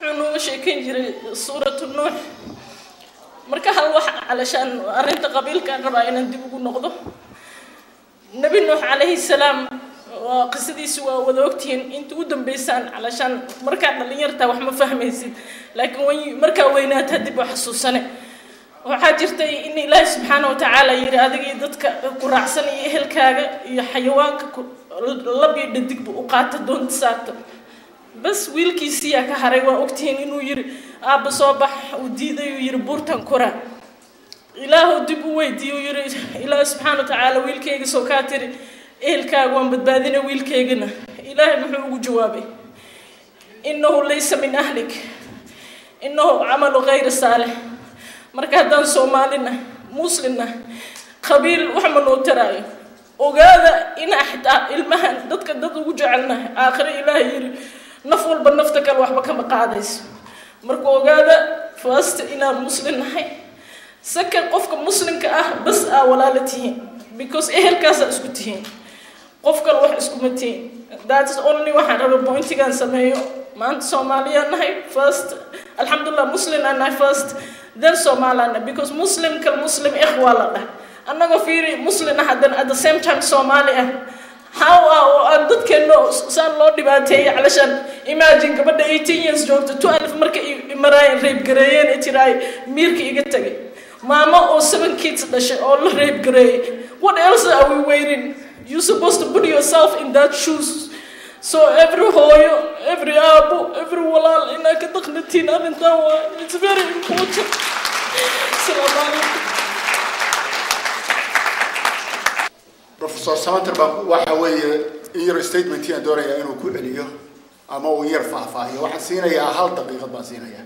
عنو شيكين جري سورة النوح مركا هل واحد علشان أرنت قبيل كان ربعين نديبو نقضه نبي نوح عليه السلام وقصدي سوا وذوقتين انت ودم بيسان علشان مركا اللي يرتا وح ما فهميسيد لكن وين مركا وينات هدب حسوسنه وحاجرتي إن الله سبحانه وتعالى يري أدقي دتك قرعسن يهلكاga iyo xayawaanka labi dhadig buu qaata doon saarto bas wiilkiisii ka haray waa ogtiin inuu yiri aaba soo bax u diiday uu yiri buurtan kora ilaahu dib u weydiiyo yiri ilaahu subhanahu wa ta'ala wiilkayga soo ka tiri ehelkaaga waan badbaadina wiilkaygana ilaahay wuxuu ugu jawaabay innahu laysa min ahlik innahu amalu ghayr salih marka haddaan Soomaalina muslimna qabiil wax ma noo taraayo ogaada in ahda ilmahan dadka dad ugu jecelnahay aakhir ilaahay yiri naf walba nafta kale waxba kama qaadayso marka ogaada first ina muslim nahay saka qofka muslimka ah bas walaalatihiin because ehelkaas isku tihiin qofka wax isku matiin that's only waxaan rabo pointigan sameeyo maanta Soomaaliya nahay first alhamdulillah muslim and first then Somalana because Muslim kal Muslim ikhwa la annaga fiiri muslim hadan at the same time Somalia how are dadkeeno saan loo dhibaateeyay علشان imagine gabadha 18 years joogto 12 marka marayeen reeb gareeyeen itiray miirka iga tagay mama oo 7 kids dhashay oo la reeb gareeyay what else are we waiting you supposed to put yourself in that shoes so every hoyo every abu every walal inaka taqnatiin arinta it's very important Assalamu alaikum Professor Samantar waxa weeye in statement tii dooraya inuu ku celiyo ama uu yar faahfaahiyo waxa siinaya hal daqiiqad baan siinaya